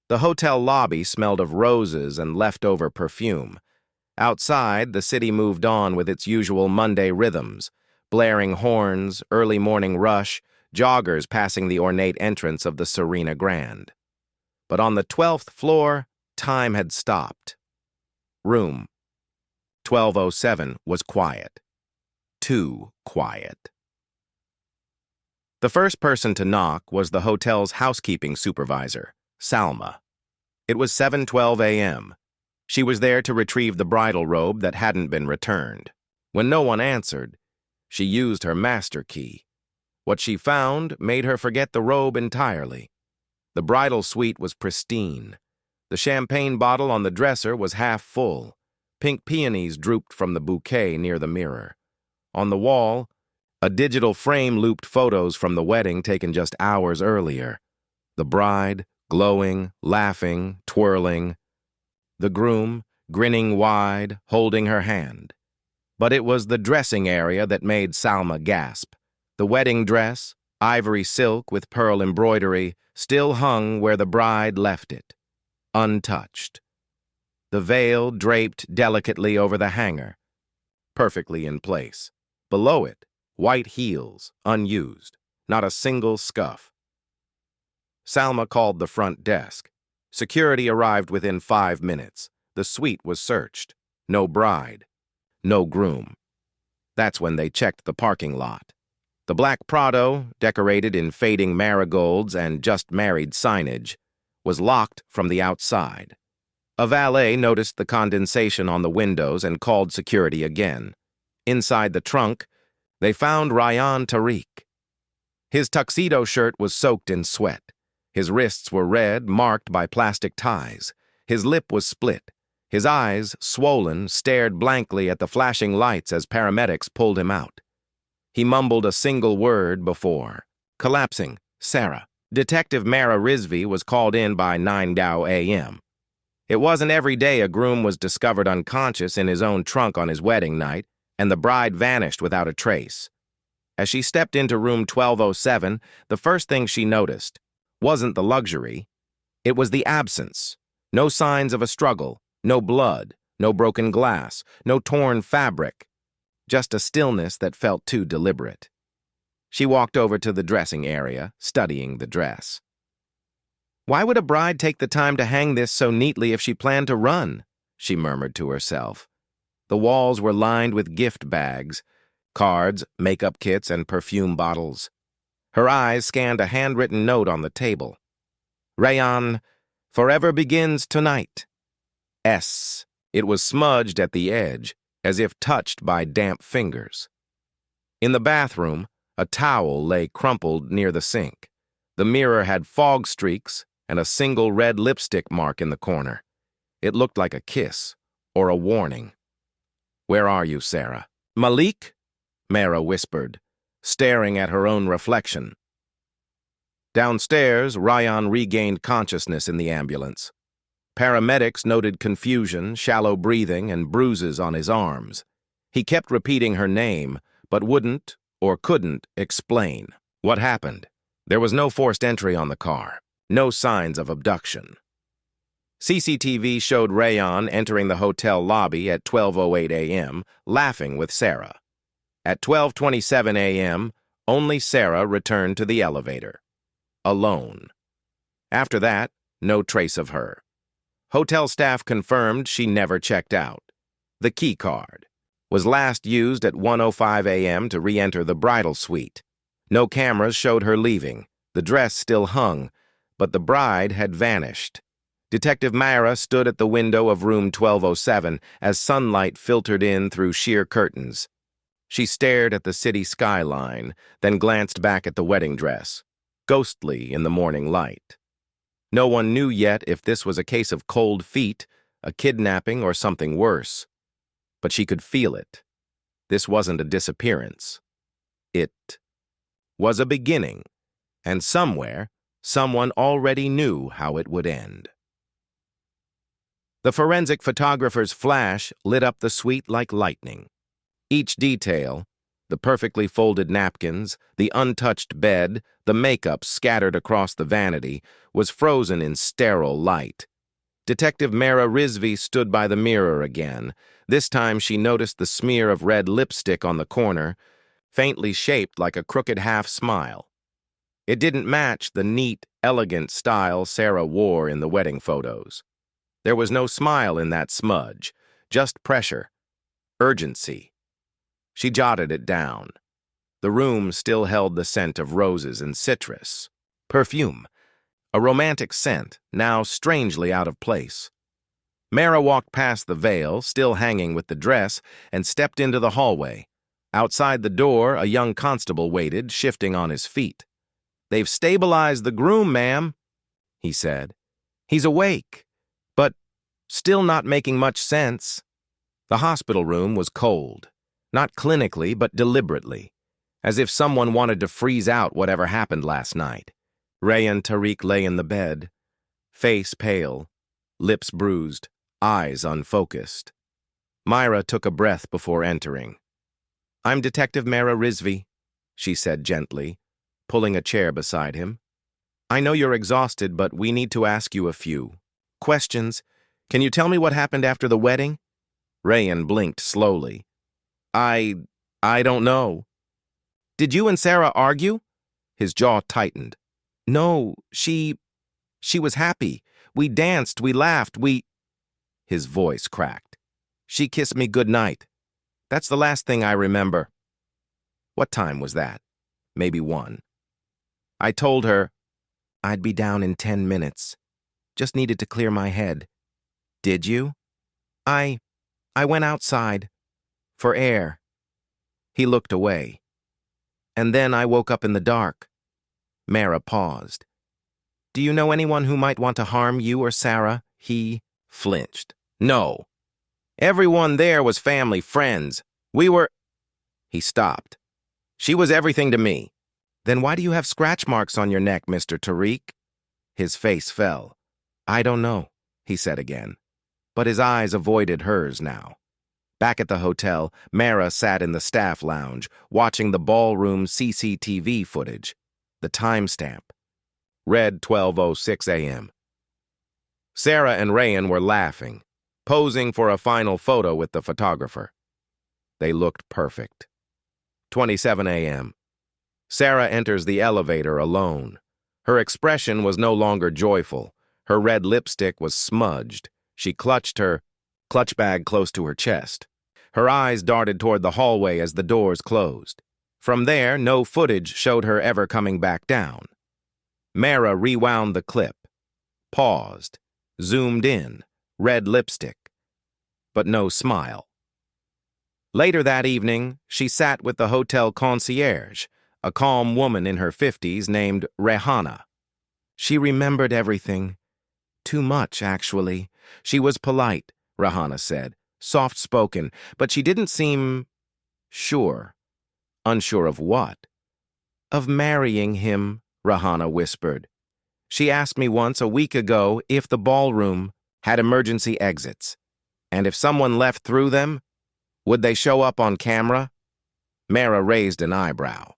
The hotel lobby smelled of roses and leftover perfume. Outside, the city moved on with its usual Monday rhythms, blaring horns, early morning rush, joggers passing the ornate entrance of the Serena Grand. But on the 12th floor, time had stopped. Room 1207 was quiet. Too quiet. The first person to knock was the hotel's housekeeping supervisor, Salma. It was 7:12 a.m. She was there to retrieve the bridal robe that hadn't been returned. When no one answered, she used her master key. What she found made her forget the robe entirely. The bridal suite was pristine. The champagne bottle on the dresser was half full. Pink peonies drooped from the bouquet near the mirror. On the wall, a digital frame looped photos from the wedding taken just hours earlier. The bride, glowing, laughing, twirling. The groom, grinning wide, holding her hand. But it was the dressing area that made Salma gasp. The wedding dress, ivory silk with pearl embroidery, still hung where the bride left it, untouched. The veil draped delicately over the hanger, perfectly in place. Below it, white heels, unused, not a single scuff. Salma called the front desk. Security arrived within 5 minutes. The suite was searched. No bride. No groom. That's when they checked the parking lot. The black Prado, decorated in fading marigolds and just married signage, was locked from the outside. A valet noticed the condensation on the windows and called security again. Inside the trunk, they found Rayyan Tariq. His tuxedo shirt was soaked in sweat. His wrists were red, marked by plastic ties. His lip was split. His eyes, swollen, stared blankly at the flashing lights as paramedics pulled him out. He mumbled a single word before. Collapsing. Sarah. Detective Mara Rizvi was called in by 9 a.m. It wasn't every day a groom was discovered unconscious in his own trunk on his wedding night, and the bride vanished without a trace. As she stepped into room 1207, the first thing she noticed wasn't the luxury. It was the absence. No signs of a struggle, no blood, no broken glass, no torn fabric. Just a stillness that felt too deliberate. She walked over to the dressing area, studying the dress. Why would a bride take the time to hang this so neatly if she planned to run? She murmured to herself. The walls were lined with gift bags, cards, makeup kits, and perfume bottles. Her eyes scanned a handwritten note on the table. Rayyan, forever begins tonight. S. It was smudged at the edge, as if touched by damp fingers. In the bathroom, a towel lay crumpled near the sink. The mirror had fog streaks and a single red lipstick mark in the corner. It looked like a kiss or a warning. Where are you, Sarah? Malik? Mara whispered, staring at her own reflection. Downstairs, Rayyan regained consciousness in the ambulance. Paramedics noted confusion, shallow breathing, and bruises on his arms. He kept repeating her name, but wouldn't or couldn't explain. What happened? There was no forced entry on the car, no signs of abduction. CCTV showed Rayyan entering the hotel lobby at 12:08 a.m., laughing with Sarah. At 12:27 a.m., only Sarah returned to the elevator. Alone. After that, no trace of her. Hotel staff confirmed she never checked out. The key card was last used at 1:05 a.m. to re-enter the bridal suite. No cameras showed her leaving. The dress still hung, but the bride had vanished. Detective Mara stood at the window of room 1207 as sunlight filtered in through sheer curtains. She stared at the city skyline, then glanced back at the wedding dress, ghostly in the morning light. No one knew yet if this was a case of cold feet, a kidnapping, or something worse. But she could feel it. This wasn't a disappearance. It was a beginning, and somewhere, someone already knew how it would end. The forensic photographer's flash lit up the suite like lightning. Each detail, The perfectly folded napkins, the untouched bed, the makeup scattered across the vanity, was frozen in sterile light. Detective Mara Rizvi stood by the mirror again. This time she noticed the smear of red lipstick on the corner, faintly shaped like a crooked half-smile. It didn't match the neat, elegant style Sarah wore in the wedding photos. There was no smile in that smudge, just pressure, urgency. She jotted it down. The room still held the scent of roses and citrus. Perfume. A romantic scent, now strangely out of place. Mara walked past the veil, still hanging with the dress, and stepped into the hallway. Outside the door, a young constable waited, shifting on his feet. "They've stabilized the groom, ma'am," he said. "He's awake, but still not making much sense." The hospital room was cold, not clinically, but deliberately, as if someone wanted to freeze out whatever happened last night. Rayyan Tariq lay in the bed, face pale, lips bruised, eyes unfocused. Myra took a breath before entering. "I'm Detective Mara Rizvi," she said gently, pulling a chair beside him. "I know you're exhausted, but we need to ask you a few questions. Can you tell me what happened after the wedding?" Rayyan blinked slowly. I don't know." "Did you and Sarah argue?" His jaw tightened. "No, she was happy. We danced, we laughed, His voice cracked. "She kissed me goodnight. That's the last thing I remember." "What time was that?" "Maybe 1. I told her I'd be down in 10 minutes. Just needed to clear my head." "Did you?" I went outside. For air." He looked away. "And then I woke up in the dark." Mara paused. "Do you know anyone who might want to harm you or Sarah?" He flinched. "No. Everyone there was family, friends. We were—" He stopped. "She was everything to me." "Then why do you have scratch marks on your neck, Mr. Tariq?" His face fell. "I don't know," he said again. But his eyes avoided hers now. Back at the hotel, Mara sat in the staff lounge, watching the ballroom CCTV footage. The timestamp read 12:06 a.m. Sarah and Rayyan were laughing, posing for a final photo with the photographer. They looked perfect. 27 a.m. Sarah enters the elevator alone. Her expression was no longer joyful. Her red lipstick was smudged. She clutched her clutch bag close to her chest. Her eyes darted toward the hallway as the doors closed. From there, no footage showed her ever coming back down. Mara rewound the clip, paused, zoomed in, red lipstick, but no smile. Later that evening, she sat with the hotel concierge, a calm woman in her 50s named Rehana. She remembered everything. Too much, actually. She was polite, Rehana said, soft-spoken, but she didn't seem sure. Unsure of what? "Of marrying him," Rehana whispered. "She asked me once a week ago if the ballroom had emergency exits, and if someone left through them, would they show up on camera?" Mara raised an eyebrow.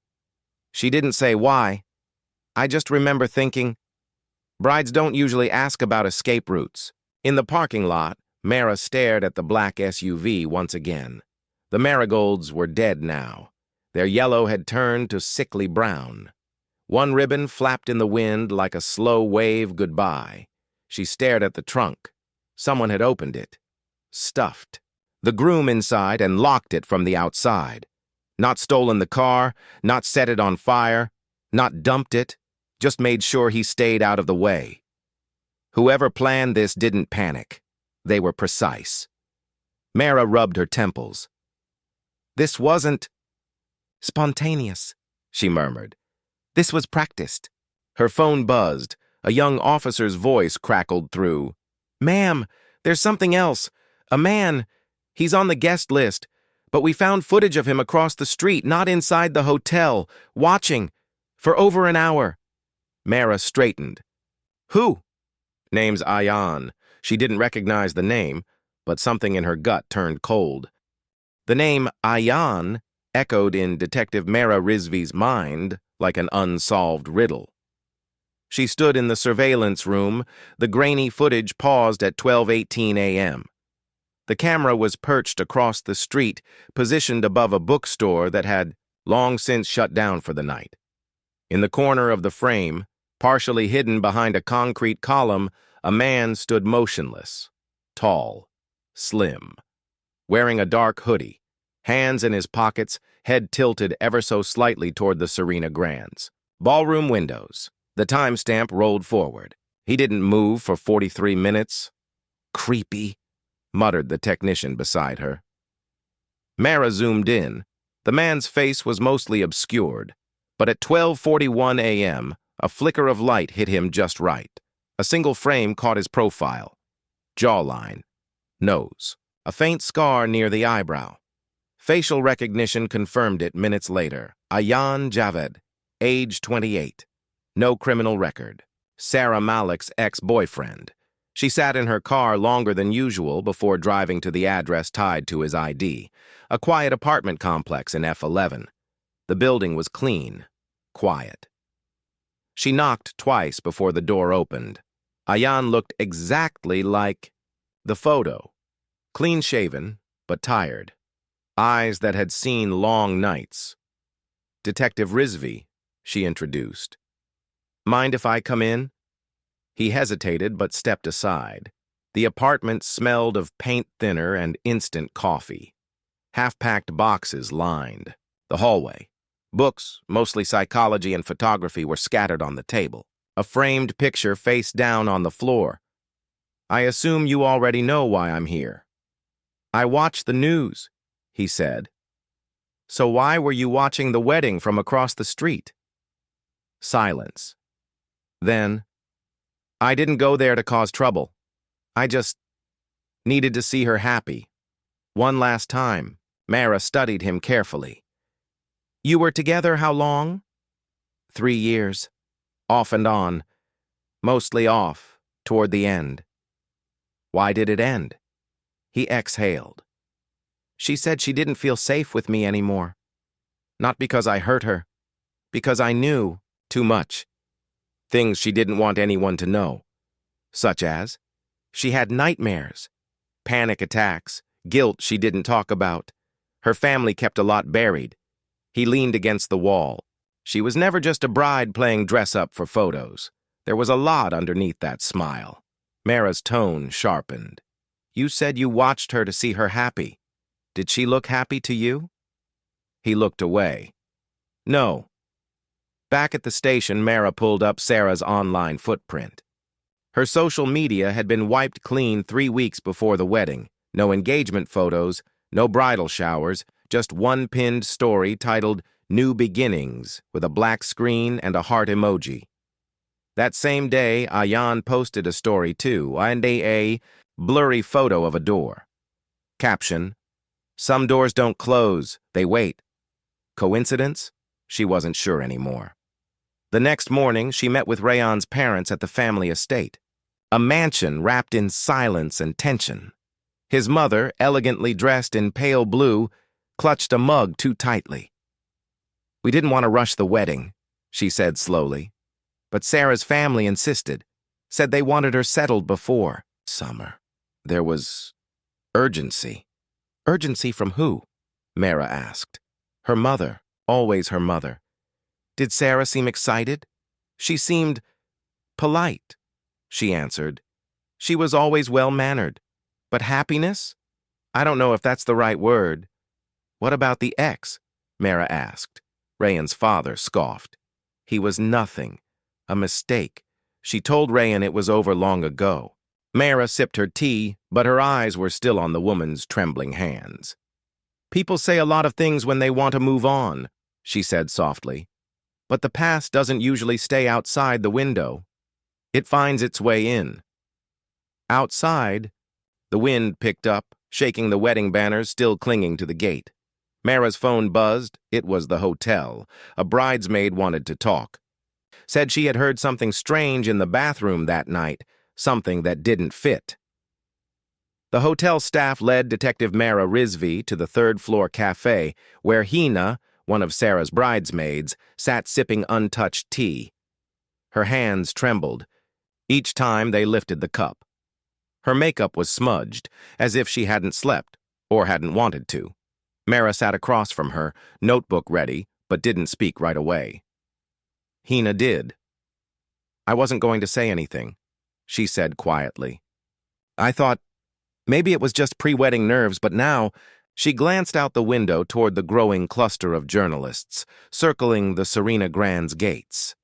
"She didn't say why. I just remember thinking, brides don't usually ask about escape routes." In the parking lot, Mara stared at the black SUV once again. The marigolds were dead now. Their yellow had turned to sickly brown. One ribbon flapped in the wind like a slow wave goodbye. She stared at the trunk. Someone had opened it. Stuffed. The groom inside and locked it from the outside. Not stolen the car, not set it on fire, not dumped it, just made sure he stayed out of the way. Whoever planned this didn't panic. They were precise. Mara rubbed her temples. "This wasn't spontaneous," she murmured. "This was practiced." Her phone buzzed. A young officer's voice crackled through. "Ma'am, there's something else. A man. He's on the guest list, but we found footage of him across the street, not inside the hotel, watching, for over an hour." Mara straightened. "Who?" "Name's Ayan." She didn't recognize the name, but something in her gut turned cold. The name Ayan echoed in Detective Mara Rizvi's mind like an unsolved riddle. She stood in the surveillance room. The grainy footage paused at 12:18 a.m. The camera was perched across the street, positioned above a bookstore that had long since shut down for the night. In the corner of the frame, partially hidden behind a concrete column, a man stood motionless, tall, slim, wearing a dark hoodie, hands in his pockets, head tilted ever so slightly toward the Serena Grands. Ballroom windows. The timestamp rolled forward. He didn't move for 43 minutes. Creepy, muttered the technician beside her. Mara zoomed in. The man's face was mostly obscured, but at 12:41 a.m., a flicker of light hit him just right. A single frame caught his profile. Jawline, nose, a faint scar near the eyebrow. Facial recognition confirmed it minutes later. Ayan Javed, age 28. No criminal record. Sarah Malik's ex-boyfriend. She sat in her car longer than usual before driving to the address tied to his ID, a quiet apartment complex in F11. The building was clean, quiet. She knocked twice before the door opened. Ayan looked exactly like the photo. Clean-shaven, but tired. Eyes that had seen long nights. Detective Rizvi, she introduced. Mind if I come in? He hesitated but stepped aside. The apartment smelled of paint thinner and instant coffee. Half-packed boxes lined the hallway. Books, mostly psychology and photography, were scattered on the table. A framed picture face down on the floor. I assume you already know why I'm here. I watched the news, he said. So why were you watching the wedding from across the street? Silence. Then, I didn't go there to cause trouble. I just needed to see her happy. One last time. Mara studied him carefully. You were together how long? 3 years. Off and on. Mostly off, toward the end. Why did it end? He exhaled. She said she didn't feel safe with me anymore. Not because I hurt her. Because I knew too much. Things she didn't want anyone to know. Such as, she had nightmares, panic attacks, guilt she didn't talk about. Her family kept a lot buried. He leaned against the wall. She was never just a bride playing dress-up for photos. There was a lot underneath that smile. Mara's tone sharpened. You said you watched her to see her happy. Did she look happy to you? He looked away. No. Back at the station, Mara pulled up Sarah's online footprint. Her social media had been wiped clean 3 weeks before the wedding. No engagement photos, no bridal showers, just one pinned story titled New Beginnings with a black screen and a heart emoji. That same day, Ayan posted a story too, and a blurry photo of a door. Caption, some doors don't close, they wait. Coincidence? She wasn't sure anymore. The next morning, she met with Rayhan's parents at the family estate. A mansion wrapped in silence and tension. His mother, elegantly dressed in pale blue, clutched a mug too tightly. We didn't want to rush the wedding, she said slowly. But Sarah's family insisted, said they wanted her settled before summer. There was urgency. Urgency from who? Mara asked. Her mother, always her mother. Did Sarah seem excited? She seemed polite, she answered. She was always well-mannered. But happiness? I don't know if that's the right word. What about the ex? Mara asked. Rayhan's father scoffed. He was nothing. A mistake. She told Rayhan it was over long ago. Mara sipped her tea, but her eyes were still on the woman's trembling hands. People say a lot of things when they want to move on, she said softly. But the past doesn't usually stay outside the window. It finds its way in. Outside, the wind picked up, shaking the wedding banners still clinging to the gate. Mara's phone buzzed. It was the hotel. A bridesmaid wanted to talk. Said she had heard something strange in the bathroom that night, something that didn't fit. The hotel staff led Detective Mara Rizvi to the third-floor cafe, where Hina, one of Sarah's bridesmaids, sat sipping untouched tea. Her hands trembled each time they lifted the cup. Her makeup was smudged, as if she hadn't slept, or hadn't wanted to. Mara sat across from her, notebook ready, but didn't speak right away. Hina did. "I wasn't going to say anything," she said quietly. "I thought maybe it was just pre-wedding nerves, but now—" She glanced out the window toward the growing cluster of journalists, circling the Serena Grand's gates.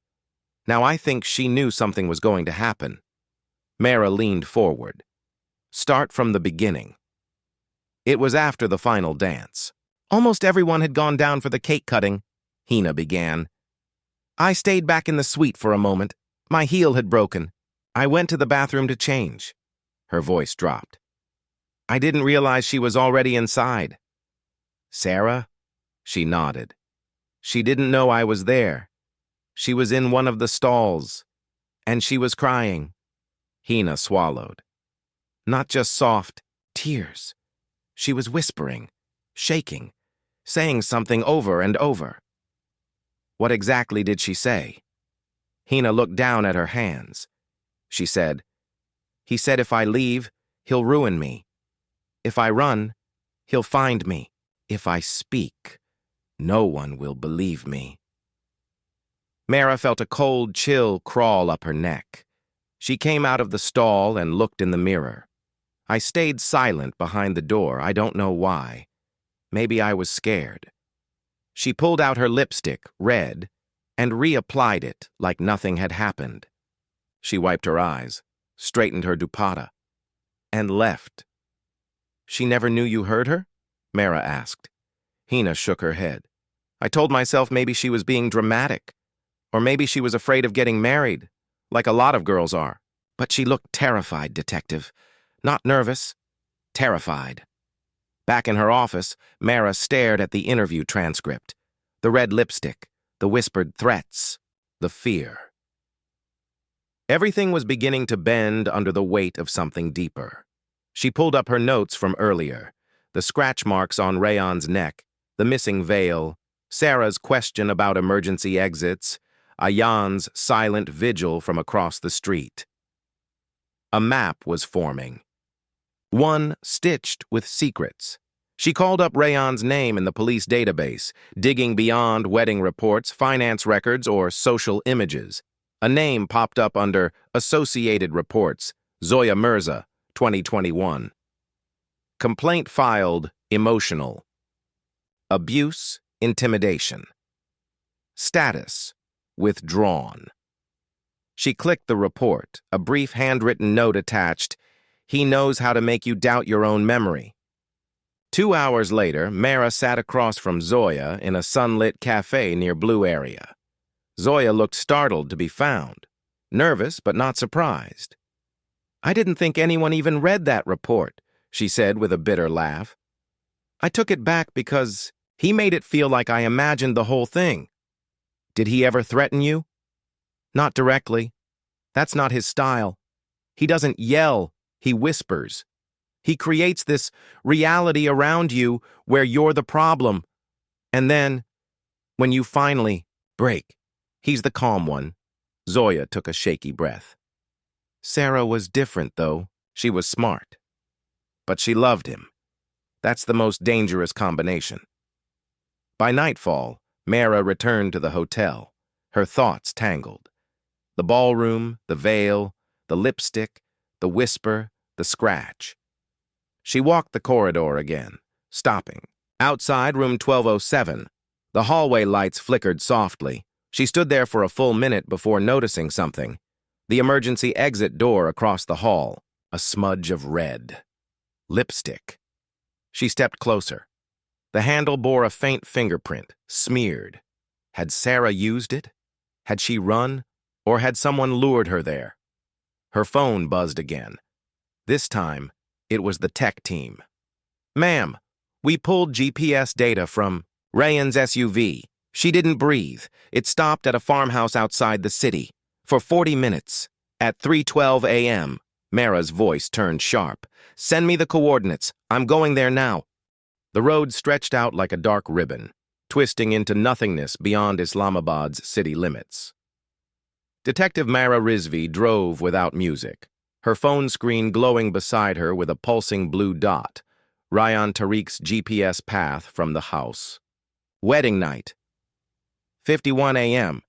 Now I think she knew something was going to happen. Mara leaned forward. "Start from the beginning." It was after the final dance. "Almost everyone had gone down for the cake cutting," Hina began. "I stayed back in the suite for a moment. My heel had broken. I went to the bathroom to change." Her voice dropped. "I didn't realize she was already inside." "Sarah?" She nodded. "She didn't know I was there. She was in one of the stalls, and she was crying." Hina swallowed. Not just soft tears. She was whispering, shaking, saying something over and over. "What exactly did she say?" Hina looked down at her hands. She said, "He said if I leave, he'll ruin me. If I run, he'll find me. If I speak, no one will believe me." Mara felt a cold chill crawl up her neck. She came out of the stall and looked in the mirror. I stayed silent behind the door, I don't know why. Maybe I was scared. She pulled out her lipstick, red, and reapplied it like nothing had happened. She wiped her eyes, straightened her dupatta, and left. "She never knew you heard her?" Mara asked. Hina shook her head. "I told myself maybe she was being dramatic, or maybe she was afraid of getting married, like a lot of girls are. But she looked terrified, Detective. Not nervous, terrified." Back in her office, Mara stared at the interview transcript. The red lipstick, the whispered threats, the fear. Everything was beginning to bend under the weight of something deeper. She pulled up her notes from earlier. The scratch marks on Rayon's neck, the missing veil, Sarah's question about emergency exits, Ayan's silent vigil from across the street. A map was forming. One stitched with secrets. She called up Rayon's name in the police database, digging beyond wedding reports, finance records, or social images. A name popped up under Associated Reports, Zoya Mirza, 2021. Complaint filed, emotional. Abuse, intimidation. Status, withdrawn. She clicked the report, a brief handwritten note attached. "He knows how to make you doubt your own memory." 2 hours later, Mara sat across from Zoya in a sunlit cafe near Blue Area. Zoya looked startled to be found, nervous but not surprised. "I didn't think anyone even read that report," she said with a bitter laugh. "I took it back because he made it feel like I imagined the whole thing." "Did he ever threaten you?" "Not directly. That's not his style. He doesn't yell, he whispers. He creates this reality around you where you're the problem. And then, when you finally break, he's the calm one." Zoya took a shaky breath. Sarah was different, though. She was smart. But she loved him. That's the most dangerous combination. By nightfall, Mara returned to the hotel, her thoughts tangled. The ballroom, the veil, the lipstick, the whisper, the scratch. She walked the corridor again, stopping. Outside room 1207, the hallway lights flickered softly. She stood there for a full minute before noticing something. The emergency exit door across the hall, a smudge of red. Lipstick. She stepped closer. The handle bore a faint fingerprint, smeared. Had Sarah used it? Had she run? Or had someone lured her there? Her phone buzzed again. This time, it was the tech team. "Ma'am, we pulled GPS data from Ryan's SUV. She didn't breathe. It stopped at a farmhouse outside the city for 40 minutes at 3:12 a.m. Mara's voice turned sharp. "Send me the coordinates. I'm going there now." The road stretched out like a dark ribbon, twisting into nothingness beyond Islamabad's city limits. Detective Mara Rizvi drove without music, her phone screen glowing beside her with a pulsing blue dot, Ryan Tariq's GPS path from the house. Wedding night. 51 a.m.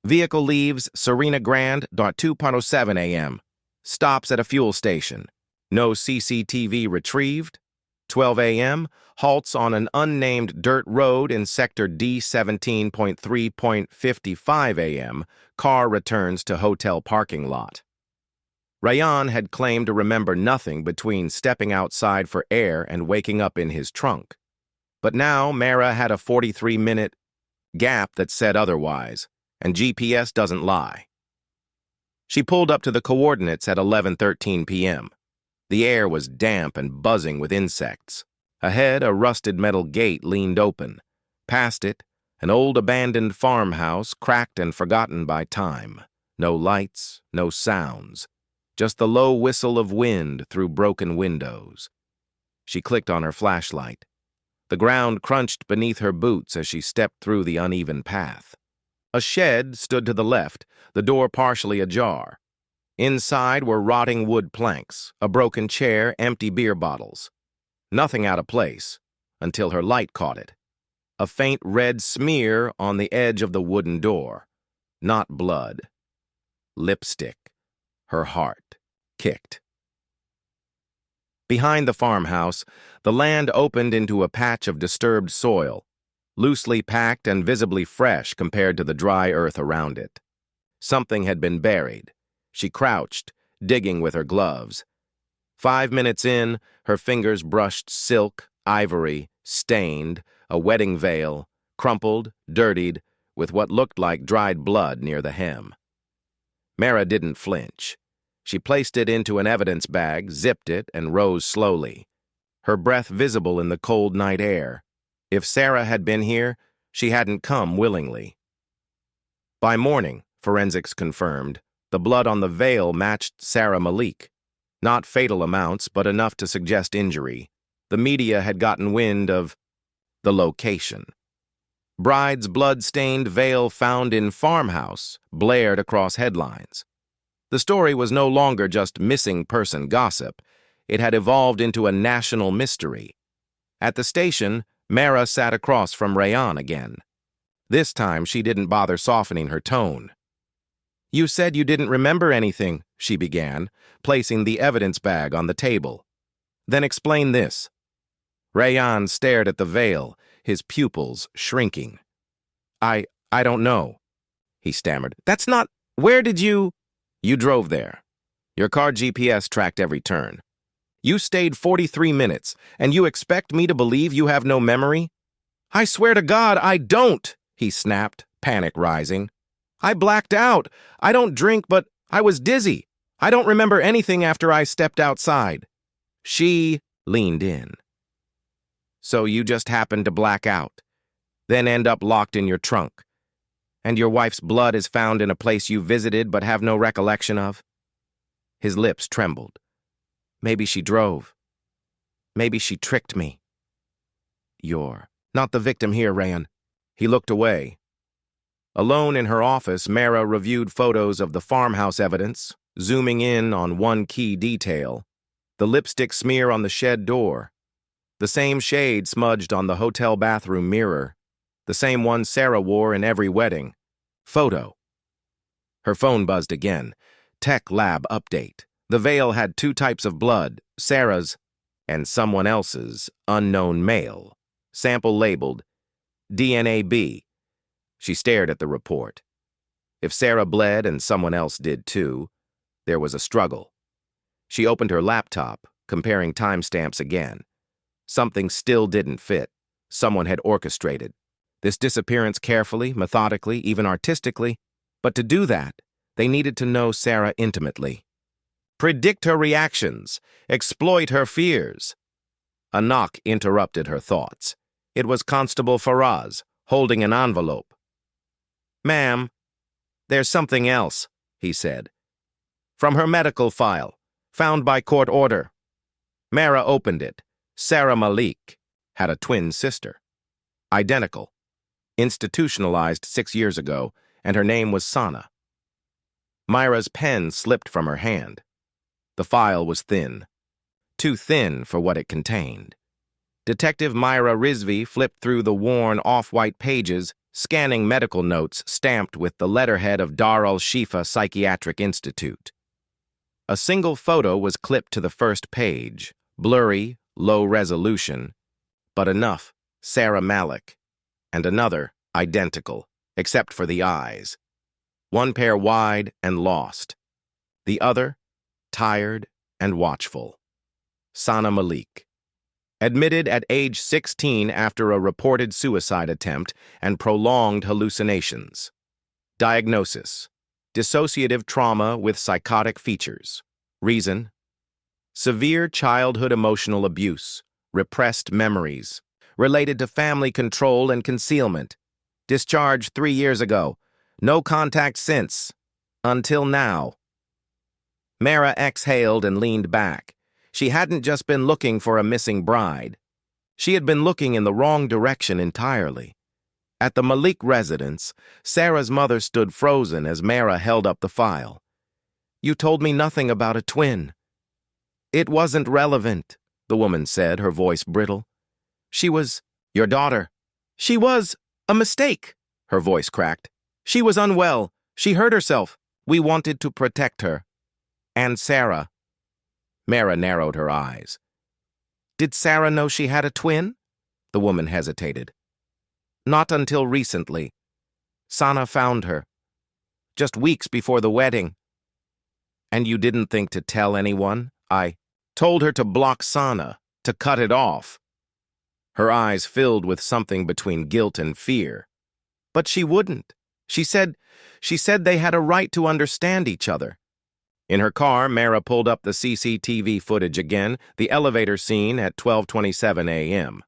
Vehicle leaves Serena Grand. 2:07 a.m. Stops at a fuel station. No CCTV retrieved. 12 a.m. Halts on an unnamed dirt road in Sector D17.3.55 a.m. Car returns to hotel parking lot. Rayan had claimed to remember nothing between stepping outside for air and waking up in his trunk. But now Mara had a 43-minute gap that said otherwise, and GPS doesn't lie. She pulled up to the coordinates at 11:13 p.m. The air was damp and buzzing with insects. Ahead, a rusted metal gate leaned open. Past it, an old abandoned farmhouse, cracked and forgotten by time. No lights, no sounds. Just the low whistle of wind through broken windows. She clicked on her flashlight. The ground crunched beneath her boots as she stepped through the uneven path. A shed stood to the left, the door partially ajar. Inside were rotting wood planks, a broken chair, empty beer bottles. Nothing out of place, until her light caught it. A faint red smear on the edge of the wooden door. Not blood. Lipstick. Her heart kicked. Behind the farmhouse, the land opened into a patch of disturbed soil, loosely packed and visibly fresh compared to the dry earth around it. Something had been buried. She crouched, digging with her gloves. 5 minutes in, her fingers brushed silk, ivory, stained, a wedding veil, crumpled, dirtied, with what looked like dried blood near the hem. Mara didn't flinch. She placed it into an evidence bag, zipped it, and rose slowly, her breath visible in the cold night air. If Sarah had been here, she hadn't come willingly. By morning, forensics confirmed, the blood on the veil matched Sarah Malik. Not fatal amounts, but enough to suggest injury. The media had gotten wind of the location. Bride's blood-stained veil found in farmhouse blared across headlines. The story was no longer just missing person gossip. It had evolved into a national mystery. At the station, Mara sat across from Rayan again. This time, she didn't bother softening her tone. "You said you didn't remember anything," she began, placing the evidence bag on the table. "Then explain this." Rayan stared at the veil, his pupils shrinking. I don't know," he stammered. "That's not— Where did you— You drove there. Your car GPS tracked every turn. You stayed 43 minutes, and you expect me to believe you have no memory? I swear to God, I don't," he snapped, panic rising. "I blacked out. I don't drink, but I was dizzy. I don't remember anything after I stepped outside." She leaned in. "So you just happened to black out, then end up locked in your trunk, and your wife's blood is found in a place you visited but have no recollection of?" His lips trembled. "Maybe she drove. Maybe she tricked me." "You're not the victim here, Rayan." He looked away. Alone in her office, Mara reviewed photos of the farmhouse evidence, zooming in on one key detail: the lipstick smear on the shed door. The same shade smudged on the hotel bathroom mirror. The same one Sarah wore in every wedding. Photo. Her phone buzzed again. Tech lab update. The veil had 2 types of blood, Sarah's and someone else's, unknown male. Sample labeled DNA B. She stared at the report. If Sarah bled and someone else did too, there was a struggle. She opened her laptop, comparing timestamps again. Something still didn't fit. Someone had orchestrated this disappearance carefully, methodically, even artistically, but to do that, they needed to know Sarah intimately. Predict her reactions, exploit her fears. A knock interrupted her thoughts. It was Constable Faraz, holding an envelope. "Ma'am, there's something else," he said. "From her medical file. Found by court order. Mara opened it. Sarah Malik had a twin sister. Identical. Institutionalized 6 years ago, and her name was Sana. Myra's pen slipped from her hand. The file was thin. Too thin for what it contained. Detective Myra Rizvi flipped through the worn, off-white pages, scanning medical notes stamped with the letterhead of Dar al-Shifa Psychiatric Institute. A single photo was clipped to the first page, blurry, low resolution, but enough, Sarah Malik, and another, identical, except for the eyes. One pair wide and lost. The other, tired and watchful. Sana Malik. Admitted at age 16 after a reported suicide attempt and prolonged hallucinations. Diagnosis: dissociative trauma with psychotic features. Reason: severe childhood emotional abuse, repressed memories, related to family control and concealment. Discharged 3 years ago. No contact since. Until now. Mara exhaled and leaned back. She hadn't just been looking for a missing bride. She had been looking in the wrong direction entirely. At the Malik residence, Sarah's mother stood frozen as Mara held up the file. "You told me nothing about a twin." "It wasn't relevant," the woman said, her voice brittle. "She was your daughter." "She was a mistake," her voice cracked. "She was unwell. She hurt herself. We wanted to protect her." "And Sarah." Mara narrowed her eyes. "Did Sarah know she had a twin?" The woman hesitated. "Not until recently. Sana found her. Just weeks before the wedding." "And you didn't think to tell anyone?" "I told her to block Sana, to cut it off." Her eyes filled with something between guilt and fear. "But she wouldn't. She said they had a right to understand each other." In her car, Mara pulled up the CCTV footage again, the elevator scene at 12:27 a.m.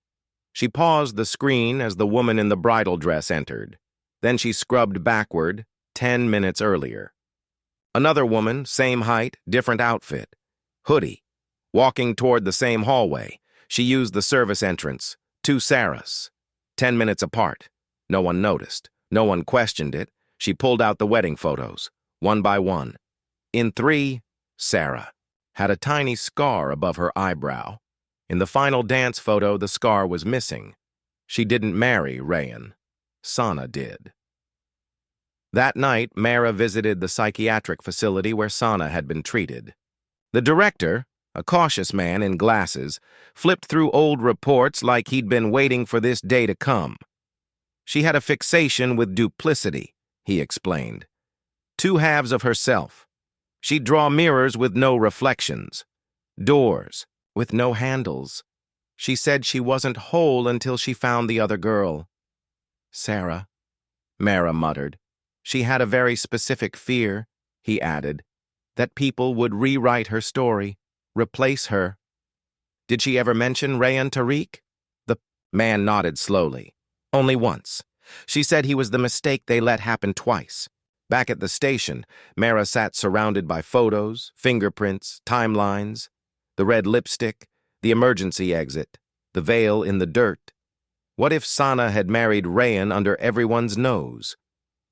She paused the screen as the woman in the bridal dress entered. Then she scrubbed backward, 10 minutes earlier. Another woman, same height, different outfit. Hoodie. Walking toward the same hallway. She used the service entrance. 2 Sarahs. 10 minutes apart. No one noticed. No one questioned it. She pulled out the wedding photos, one by one. In 3, Sarah had a tiny scar above her eyebrow. In the final dance photo, the scar was missing. She didn't marry Rayan. Sana did. That night, Mara visited the psychiatric facility where Sana had been treated. The director, a cautious man in glasses, flipped through old reports like he'd been waiting for this day to come. "She had a fixation with duplicity," he explained. 2 halves of herself. She'd draw mirrors with no reflections, doors with no handles. She said she wasn't whole until she found the other girl. "Sarah," Mara muttered. "She had a very specific fear," he added, "that people would rewrite her story, replace her." "Did she ever mention Rayan Tariq?" The man nodded slowly. "Only once. She said he was the mistake they let happen twice." Back at the station, Mara sat surrounded by photos, fingerprints, timelines, the red lipstick, the emergency exit, the veil in the dirt. What if Sana had married Rayan under everyone's nose?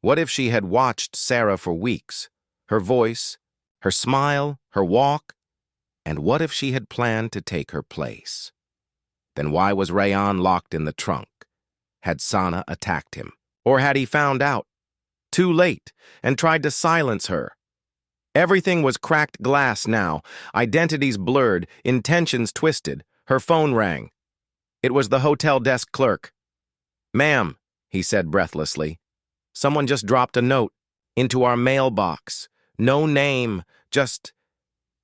What if she had watched Sarah for weeks, her voice, her smile, her walk? And what if she had planned to take her place? Then why was Rayan locked in the trunk? Had Sana attacked him? Or had he found out too late and tried to silence her? Everything was cracked glass now, identities blurred, intentions twisted. Her phone rang. It was the hotel desk clerk. "Ma'am," he said breathlessly, "someone just dropped a note into our mailbox. No name, just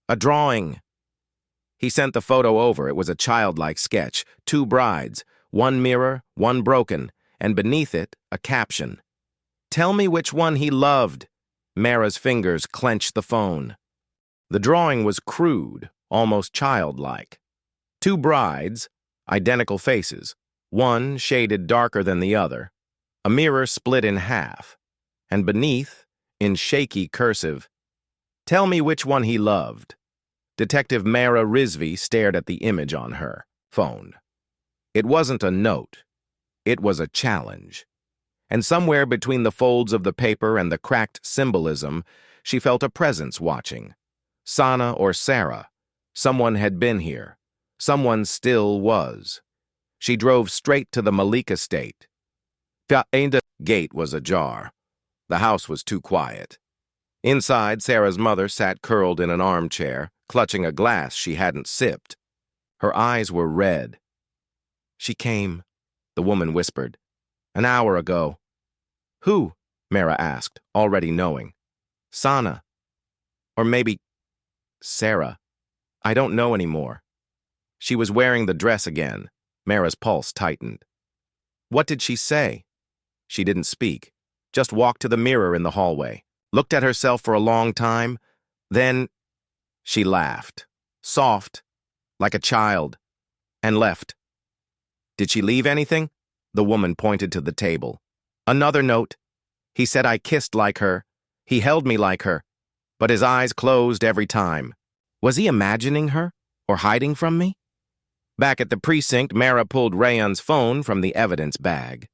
a drawing." He sent the photo over. It was a childlike sketch. 2 brides, one mirror, one broken, and beneath it, a caption. "Tell me which one he loved." Mara's fingers clenched the phone. The drawing was crude, almost childlike. 2 brides, identical faces, one shaded darker than the other, a mirror split in half, and beneath, in shaky cursive, "Tell me which one he loved." Detective Mara Rizvi stared at the image on her phone. It wasn't a note. It was a challenge. And somewhere between the folds of the paper and the cracked symbolism, she felt a presence watching. Sana or Sarah. Someone had been here. Someone still was. She drove straight to the Malik estate. The gate was ajar. The house was too quiet. Inside, Sarah's mother sat curled in an armchair, clutching a glass she hadn't sipped. Her eyes were red. "She came," the woman whispered. "An hour ago." "Who?" Mara asked, already knowing. "Sana. Or maybe Sarah. I don't know anymore." She was wearing the dress again. Mara's pulse tightened. "What did she say?" She didn't speak, just walked to the mirror in the hallway, looked at herself for a long time, then she laughed, soft, like a child, and left. "Did she leave anything?" The woman pointed to the table. "Another note. He said I kissed like her. He held me like her. But his eyes closed every time. Was he imagining her or hiding from me?" Back at the precinct, Mara pulled Rayon's phone from the evidence bag.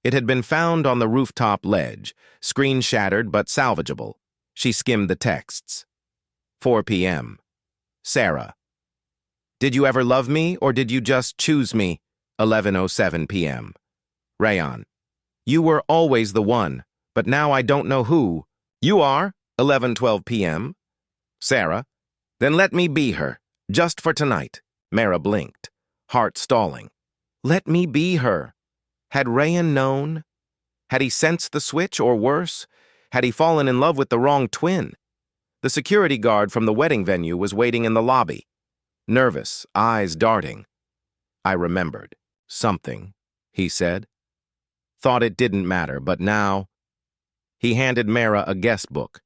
It had been found on the rooftop ledge, screen shattered but salvageable. She skimmed the texts. 4 p.m. Sarah. "Did you ever love me or did you just choose me?" 11:07 p.m. Rayon. "You were always the one, but now I don't know who you are." 11:12 p.m. Sarah. "Then let me be her, just for tonight." Mara blinked, heart stalling. Let me be her. Had Rayon known? Had he sensed the switch, or worse, had he fallen in love with the wrong twin? The security guard from the wedding venue was waiting in the lobby, nervous, eyes darting. "I remembered. Something," he said. Thought it didn't matter, but now... He handed Mara a guest book.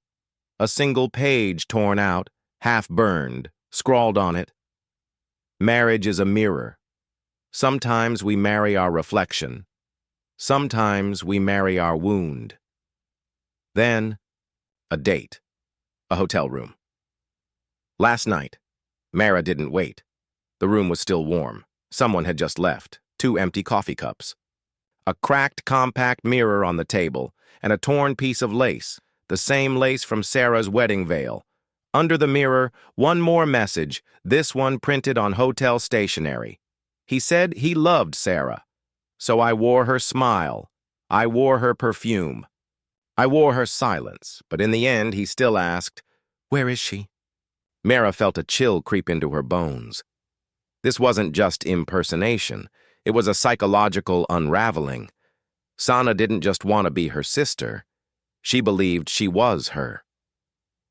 A single page torn out, half burned, scrawled on it. "Marriage is a mirror. Sometimes we marry our reflection. Sometimes we marry our wound." Then, a date. A hotel room. Last night. Mara didn't wait. The room was still warm. Someone had just left. 2 empty coffee cups. A cracked, compact mirror on the table, and a torn piece of lace, the same lace from Sarah's wedding veil. Under the mirror, one more message, this one printed on hotel stationery. He said he loved Sarah. So I wore her smile. I wore her perfume. I wore her silence, but in the end he still asked, "Where is she?" Mara felt a chill creep into her bones. This wasn't just impersonation. It was a psychological unraveling. Sana didn't just want to be her sister. She believed she was her.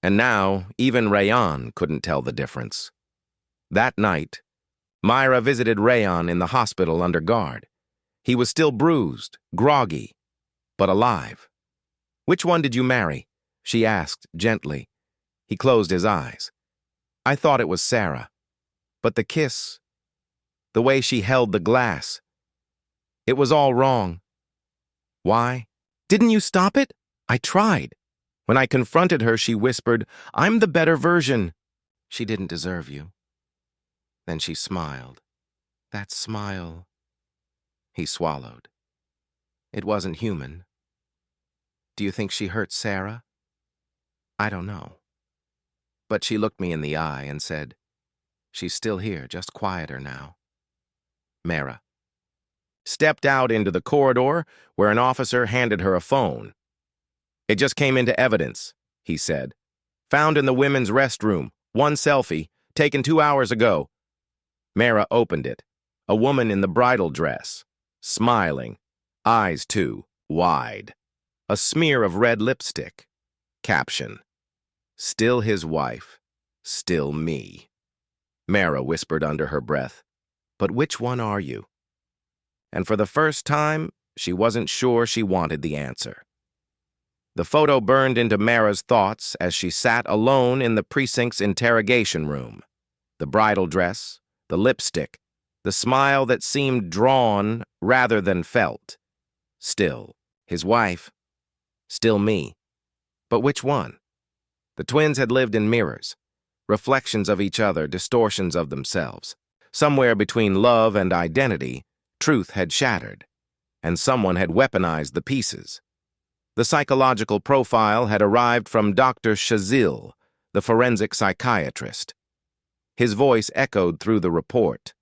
And now, even Rayon couldn't tell the difference. That night, Myra visited Rayon in the hospital under guard. He was still bruised, groggy, but alive. "Which one did you marry?" she asked gently. He closed his eyes. "I thought it was Sarah. But the kiss, the way she held the glass, it was all wrong." "Why?" "Didn't you stop it?" "I tried." When I confronted her, she whispered, "I'm the better version." "She didn't deserve you." Then she smiled. That smile. He swallowed. It wasn't human. "Do you think she hurt Sarah?" "I don't know." But she looked me in the eye and said, "She's still here, just quieter now." Mara stepped out into the corridor where an officer handed her a phone. "It just came into evidence," he said. "Found in the women's restroom. One selfie, taken 2 hours ago." Mara opened it. A woman in the bridal dress, smiling, eyes too, wide. A smear of red lipstick. Caption: "Still his wife, still me." Mara whispered under her breath, "But which one are you?" And for the first time, she wasn't sure she wanted the answer. The photo burned into Mara's thoughts as she sat alone in the precinct's interrogation room. The bridal dress, the lipstick, the smile that seemed drawn rather than felt. Still, his wife. Still me. But which one? The twins had lived in mirrors. reflections of each other, distortions of themselves. Somewhere between love and identity, truth had shattered, and someone had weaponized the pieces. The psychological profile had arrived from Dr. Shazil, the forensic psychiatrist. His voice echoed through the report.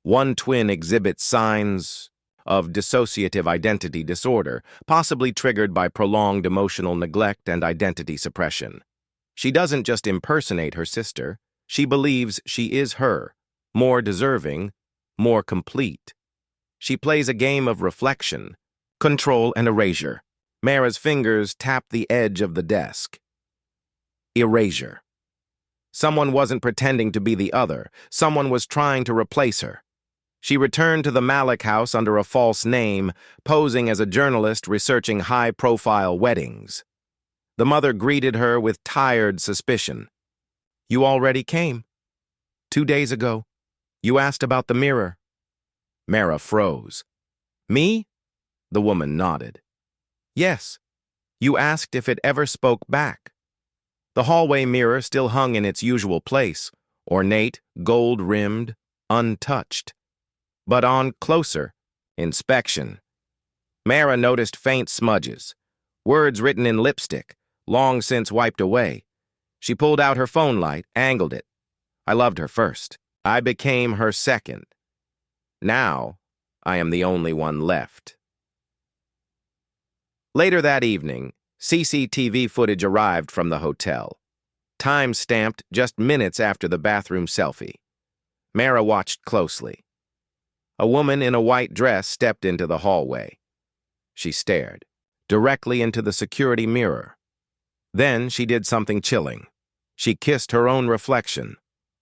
One twin exhibits signs of dissociative identity disorder, possibly triggered by prolonged emotional neglect and identity suppression. She doesn't just impersonate her sister, she believes she is her, more deserving, more complete. She plays a game of reflection, control, and erasure. Mara's fingers tapped the edge of the desk. Erasure. Someone wasn't pretending to be the other. Someone was trying to replace her. She returned to the Malik house under a false name, posing as a journalist researching high-profile weddings. The mother greeted her with tired suspicion. "You already came. 2 days ago. You asked about the mirror." Mara froze. "Me?" The woman nodded. "Yes. You asked if it ever spoke back." The hallway mirror still hung in its usual place, ornate, gold-rimmed, untouched. But on closer inspection, Mara noticed faint smudges, words written in lipstick, long since wiped away. She pulled out her phone light, angled it. "I loved her first. I became her second. Now, I am the only one left." Later that evening, CCTV footage arrived from the hotel. Time-stamped just minutes after the bathroom selfie. Mara watched closely. A woman in a white dress stepped into the hallway. She stared, directly into the security mirror. Then she did something chilling. She kissed her own reflection,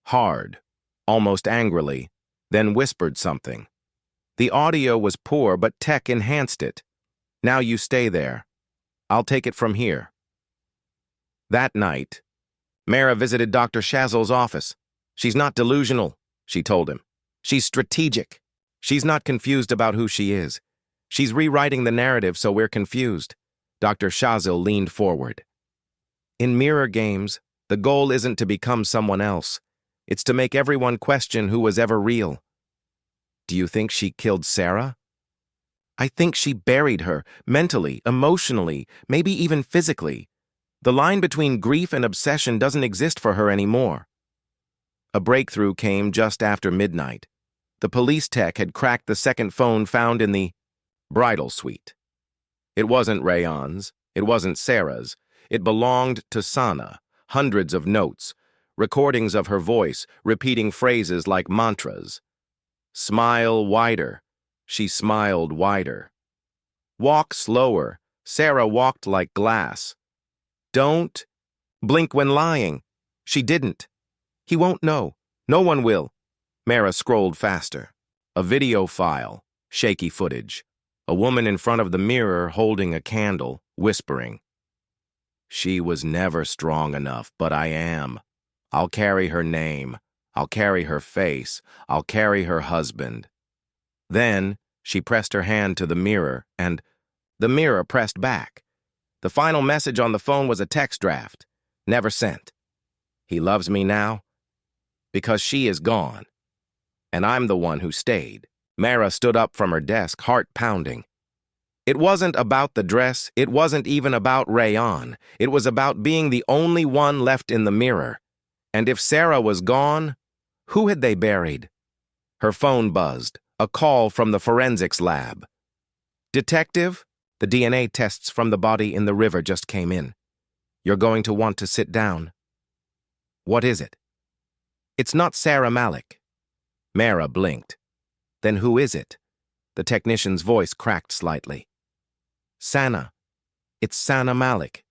hard, almost angrily, then whispered something. The audio was poor, but tech enhanced it. "Now you stay there. I'll take it from here." That night, Mara visited Dr. Shazil's office. "She's not delusional," she told him. "She's strategic. She's not confused about who she is. She's rewriting the narrative so we're confused." Dr. Shazil leaned forward. "In mirror games, the goal isn't to become someone else. It's to make everyone question who was ever real." "Do you think she killed Sarah?" "I think she buried her, mentally, emotionally, maybe even physically. The line between grief and obsession doesn't exist for her anymore." A breakthrough came just after midnight. The police tech had cracked the second phone found in the bridal suite. It wasn't Rayon's, it wasn't Sarah's. It belonged to Sana. Hundreds of notes, recordings of her voice, repeating phrases like mantras. "Smile wider." She smiled wider. "Walk slower." Sarah walked like glass. "Don't blink when lying." She didn't. "He won't know. No one will." Mara scrolled faster. A video file, shaky footage. A woman in front of the mirror holding a candle, whispering. "She was never strong enough, but I am. I'll carry her name. I'll carry her face. I'll carry her husband." Then she pressed her hand to the mirror, and the mirror pressed back. The final message on the phone was a text draft, never sent. "He loves me now because she is gone, and I'm the one who stayed." Mara stood up from her desk, heart pounding. It wasn't about the dress, it wasn't even about Rayon. It was about being the only one left in the mirror. And if Sarah was gone, who had they buried? Her phone buzzed, a call from the forensics lab. "Detective, the DNA tests from the body in the river just came in. You're going to want to sit down." "What is it?" "It's not Sarah Malik." Mara blinked. "Then who is it?" The technician's voice cracked slightly. "Sana. It's Sana Malik."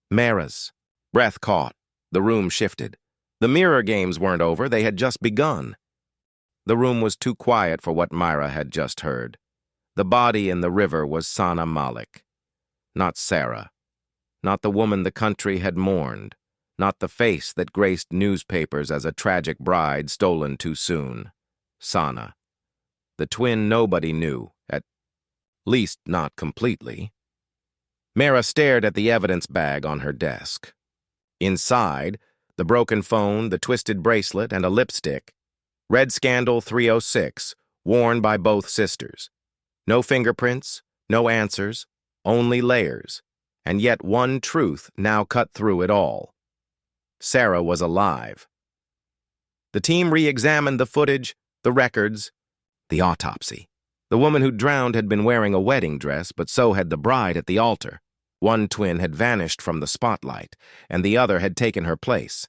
Mara's breath caught. The room shifted. The mirror games weren't over, they had just begun. The room was too quiet for what Myra had just heard. The body in the river was Sana Malik. Not Sarah. Not the woman the country had mourned. Not the face that graced newspapers as a tragic bride stolen too soon. Sana. The twin nobody knew, at least not completely. Mara stared at the evidence bag on her desk. Inside, The broken phone, the twisted bracelet, and a lipstick. Red Scandal 306, worn by both sisters. No fingerprints, no answers, only layers. And yet one truth now cut through it all. Sarah was alive. The team re-examined the footage, the records, the autopsy. The woman who drowned had been wearing a wedding dress, but so had the bride at the altar. One twin had vanished from the spotlight, and the other had taken her place.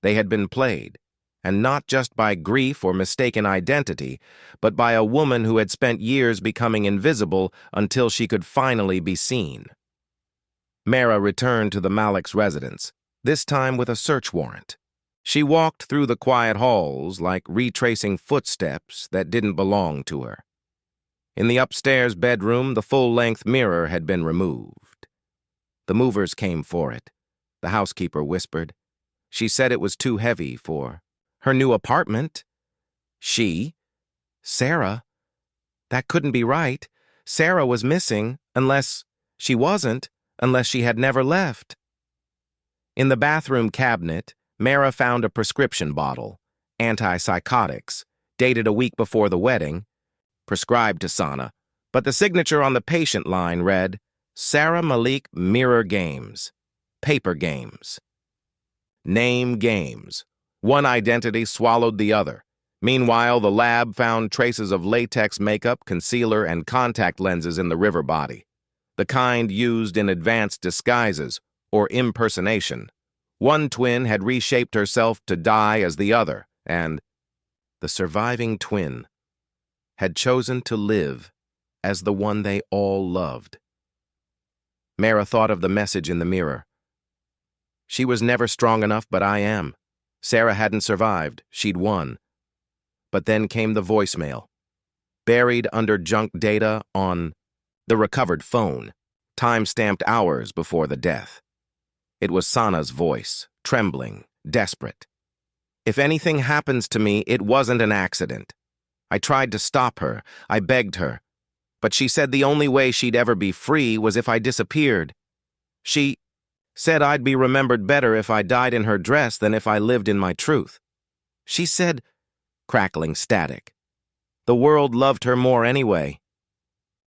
They had been played, and not just by grief or mistaken identity, but by a woman who had spent years becoming invisible until she could finally be seen. Mara returned to the Malik's residence, this time with a search warrant. She walked through the quiet halls like retracing footsteps that didn't belong to her. In the upstairs bedroom, the full-length mirror had been removed. The movers came for it, the housekeeper whispered. She said it was too heavy for her new apartment. Sarah? That couldn't be right. Sarah was missing, unless she had never left. In the bathroom cabinet, Mara found a prescription bottle, antipsychotics, dated a week before the wedding, prescribed to Sana, but the signature on the patient line read, Sarah Malik Mirror Games, Paper Games. Name games. One identity swallowed the other. Meanwhile, the lab found traces of latex makeup, concealer, and contact lenses in the river body, the kind used in advanced disguises or impersonation. One twin had reshaped herself to die as the other, and the surviving twin had chosen to live as the one they all loved. Mara thought of the message in the mirror. She was never strong enough, but I am. Sarah hadn't survived. She'd won. But then came the voicemail, buried under junk data on the recovered phone, time-stamped hours before the death. It was Sana's voice, trembling, desperate. If anything happens to me, it wasn't an accident. I tried to stop her. I begged her. But she said the only way she'd ever be free was if I disappeared. She said I'd be remembered better if I died in her dress than if I lived in my truth. She said, crackling static, the world loved her more anyway.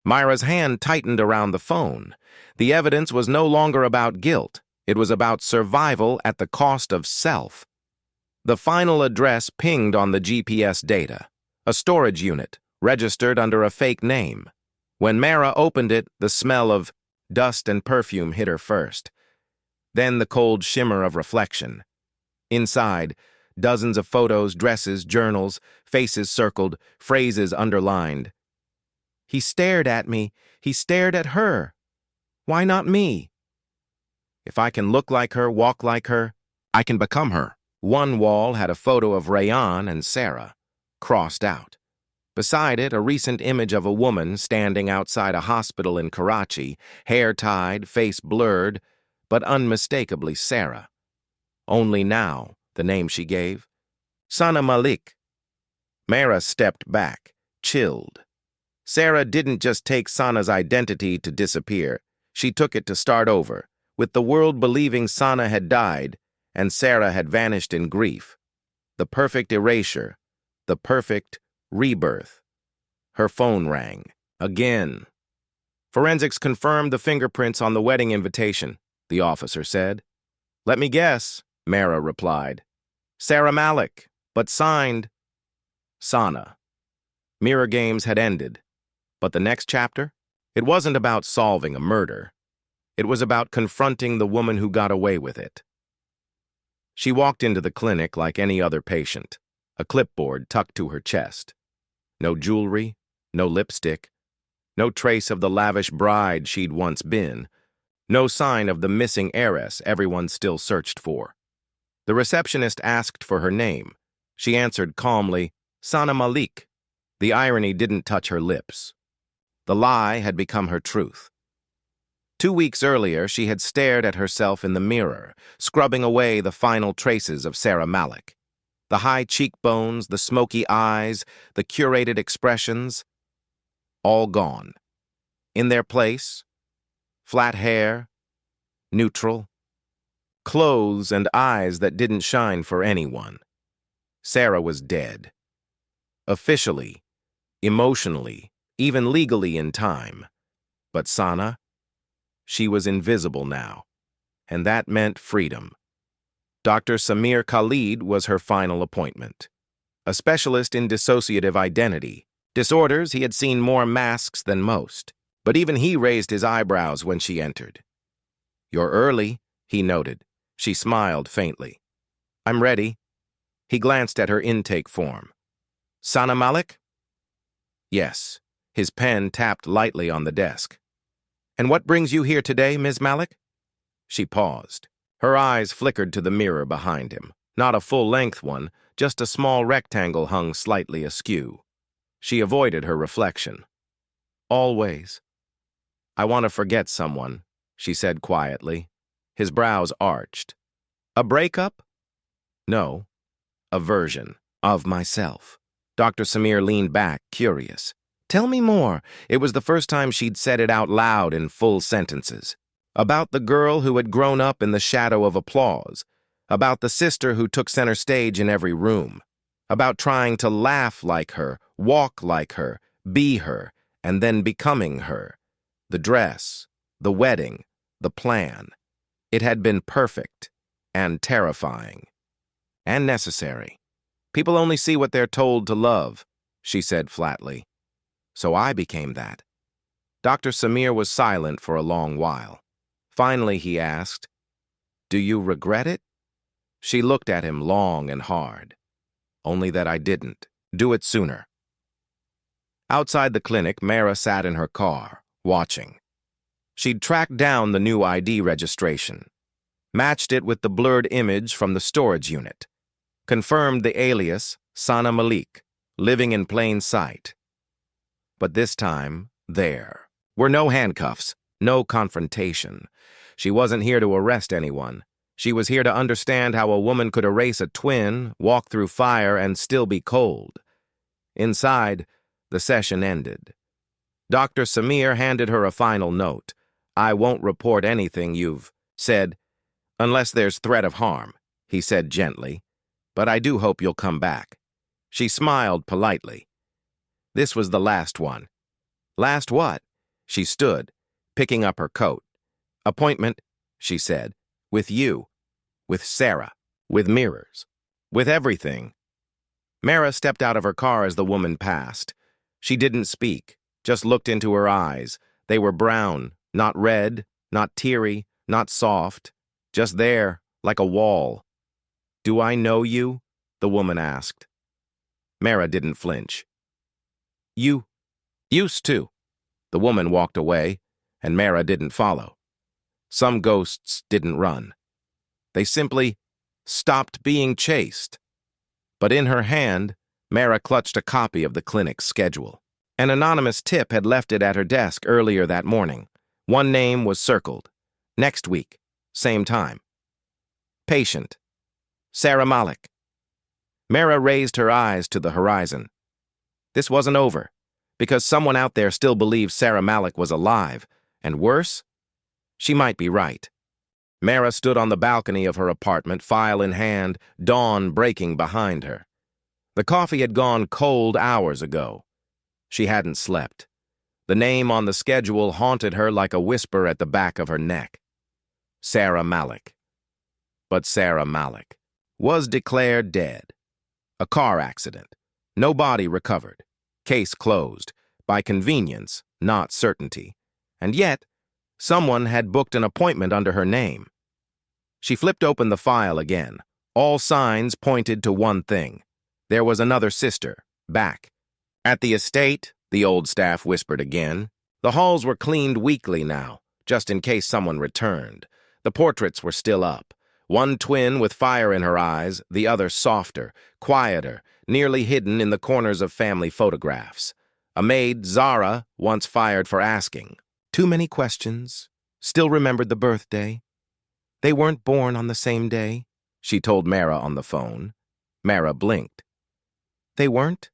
Myra's hand tightened around the phone. The evidence was no longer about guilt. It was about survival at the cost of self. The final address pinged on the GPS data, a storage unit, registered under a fake name. When Mara opened it, the smell of dust and perfume hit her first. Then the cold shimmer of reflection. Inside, dozens of photos, dresses, journals, faces circled, phrases underlined. He stared at me. He stared at her. Why not me? If I can look like her, walk like her, I can become her. One wall had a photo of Rayan and Sarah, crossed out. Beside it, a recent image of a woman standing outside a hospital in Karachi, hair tied, face blurred, but unmistakably Sarah. Only now, the name she gave, Sana Malik. Mara stepped back, chilled. Sarah didn't just take Sana's identity to disappear. She took it to start over, with the world believing Sana had died and Sarah had vanished in grief. The perfect erasure, the perfect rebirth. Her phone rang. Again. Forensics confirmed the fingerprints on the wedding invitation, the officer said. Let me guess, Mara replied. Sarah Malik, but signed Sana. Mirror games had ended. But the next chapter? It wasn't about solving a murder. It was about confronting the woman who got away with it. She walked into the clinic like any other patient, a clipboard tucked to her chest. No jewelry, no lipstick, no trace of the lavish bride she'd once been, no sign of the missing heiress everyone still searched for. The receptionist asked for her name. She answered calmly, Sana Malik. The irony didn't touch her lips. The lie had become her truth. 2 weeks earlier, she had stared at herself in the mirror, scrubbing away the final traces of Sarah Malik. The high cheekbones, the smoky eyes, the curated expressions, all gone. In their place, flat hair, neutral, clothes and eyes that didn't shine for anyone. Sarah was dead. Officially, emotionally, even legally in time. But Sana? She was invisible now, and that meant freedom. Dr. Samir Khalid was her final appointment. A specialist in dissociative identity. Disorders, he had seen more masks than most, but even he raised his eyebrows when she entered. "You're early," he noted. She smiled faintly. "I'm ready." He glanced at her intake form. "Sana Malik?" "Yes." His pen tapped lightly on the desk. "And what brings you here today, Ms. Malik?" She paused. Her eyes flickered to the mirror behind him. Not a full-length one, just a small rectangle hung slightly askew. She avoided her reflection. "Always. I want to forget someone," she said quietly. His brows arched. "A breakup?" "No. A version of myself." Dr. Samir leaned back, curious. "Tell me more." It was the first time she'd said it out loud in full sentences. About the girl who had grown up in the shadow of applause. About the sister who took center stage in every room. About trying to laugh like her, walk like her, be her, and then becoming her. The dress, the wedding, the plan. It had been perfect and terrifying. And necessary. "People only see what they're told to love," she said flatly. "So I became that." Dr. Samir was silent for a long while. Finally, he asked, "Do you regret it?" She looked at him long and hard. "Only that I didn't. Do it sooner." Outside the clinic, Mara sat in her car, watching. She'd tracked down the new ID registration, matched it with the blurred image from the storage unit, confirmed the alias, Sana Malik, living in plain sight. But this time, there were no handcuffs, no confrontation. She wasn't here to arrest anyone. She was here to understand how a woman could erase a twin, walk through fire, and still be cold. Inside, the session ended. Dr. Samir handed her a final note. "I won't report anything you've said, unless there's threat of harm," he said gently. "But I do hope you'll come back." She smiled politely. This was the last one. "Last what?" She stood, picking up her coat. "Appointment," she said, "with you, with Sarah, with mirrors, with everything." Mara stepped out of her car as the woman passed. She didn't speak, just looked into her eyes. They were brown, not red, not teary, not soft, just there, like a wall. "Do I know you?" the woman asked. Mara didn't flinch. "You used to." The woman walked away, and Mara didn't follow. Some ghosts didn't run. They simply stopped being chased. But in her hand, Mara clutched a copy of the clinic's schedule. An anonymous tip had left it at her desk earlier that morning. One name was circled. Next week, same time. Patient. Sarah Malik. Mara raised her eyes to the horizon. This wasn't over, because someone out there still believed Sarah Malik was alive, and worse, she might be right. Mara stood on the balcony of her apartment, file in hand, dawn breaking behind her. The coffee had gone cold hours ago. She hadn't slept. The name on the schedule haunted her like a whisper at the back of her neck. Sarah Malik. But Sarah Malik was declared dead. A car accident. No body recovered. Case closed. By convenience, not certainty. And yet, someone had booked an appointment under her name. She flipped open the file again. All signs pointed to one thing. There was another sister, back. At the estate, the old staff whispered again. The halls were cleaned weekly now, just in case someone returned. The portraits were still up. One twin with fire in her eyes, the other softer, quieter, nearly hidden in the corners of family photographs. A maid, Zara, once fired for asking. Too many questions. Still remembered the birthday. They weren't born on the same day, she told Mara on the phone. Mara blinked. They weren't?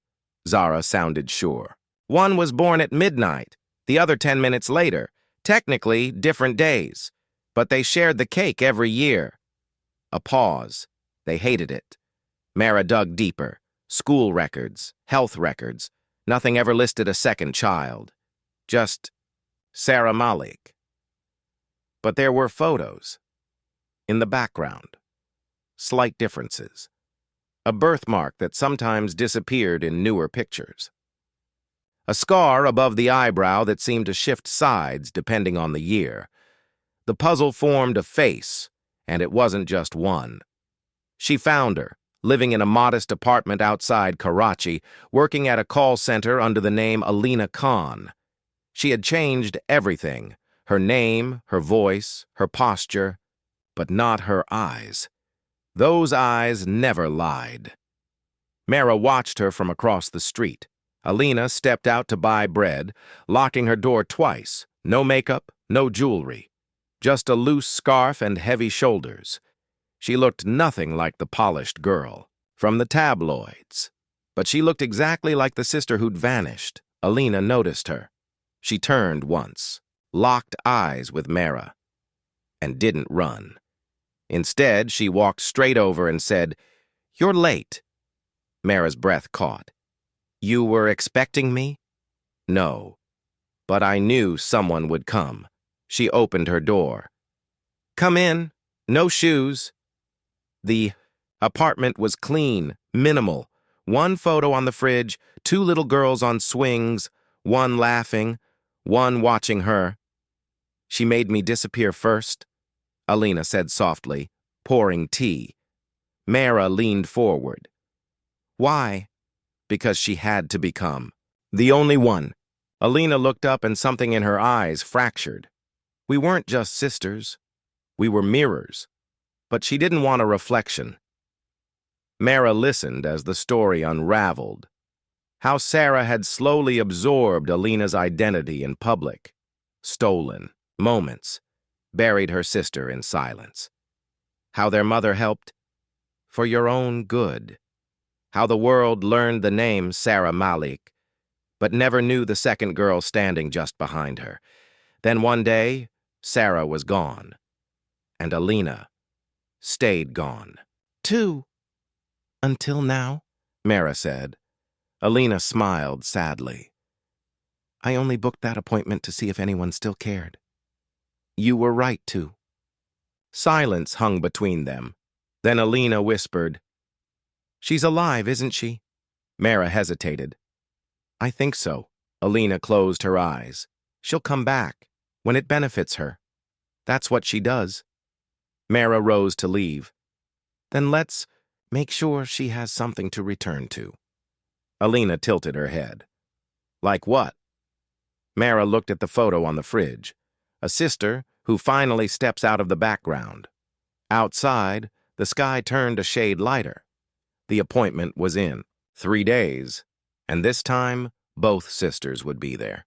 Zara sounded sure. One was born at midnight, the other 10 minutes later. Technically, different days. But they shared the cake every year. A pause. They hated it. Mara dug deeper. School records, health records. Nothing ever listed a second child. Just Sarah Malik. But there were photos. In the background. Slight differences. A birthmark that sometimes disappeared in newer pictures. A scar above the eyebrow that seemed to shift sides depending on the year. The puzzle formed a face, and it wasn't just one. She found her, living in a modest apartment outside Karachi, working at a call center under the name Alina Khan. She had changed everything, her name, her voice, her posture, but not her eyes. Those eyes never lied. Mara watched her from across the street. Alina stepped out to buy bread, locking her door twice. No makeup, no jewelry. Just a loose scarf and heavy shoulders. She looked nothing like the polished girl from the tabloids. But she looked exactly like the sister who'd vanished. Alina noticed her. She turned once, locked eyes with Mara, and didn't run. Instead, she walked straight over and said, "You're late." Mara's breath caught. "You were expecting me?" "No, but I knew someone would come." She opened her door. "Come in. No shoes." The apartment was clean, minimal. One photo on the fridge, two little girls on swings, one laughing, one watching her. "She made me disappear first," Alina said softly, pouring tea. Mara leaned forward. "Why?" "Because she had to become. The only one." Alina looked up and something in her eyes fractured. "We weren't just sisters. We were mirrors." But she didn't want a reflection. Mara listened as the story unraveled. How Sarah had slowly absorbed Alina's identity in public. Stolen moments. Buried her sister in silence. How their mother helped. For your own good. How the world learned the name Sarah Malik, but never knew the second girl standing just behind her. Then one day, Sarah was gone. And Alina stayed gone. "Too. Until now," Mara said. Alina smiled sadly. "I only booked that appointment to see if anyone still cared." "You were right to." Silence hung between them. Then Alina whispered, "She's alive, isn't she?" Mara hesitated. "I think so." Alina closed her eyes. "She'll come back, when it benefits her. That's what she does." Mara rose to leave. "Then let's make sure she has something to return to." Alina tilted her head. "Like what?" Mara looked at the photo on the fridge. A sister who finally steps out of the background. Outside, the sky turned a shade lighter. The appointment was in 3 days, and this time, both sisters would be there.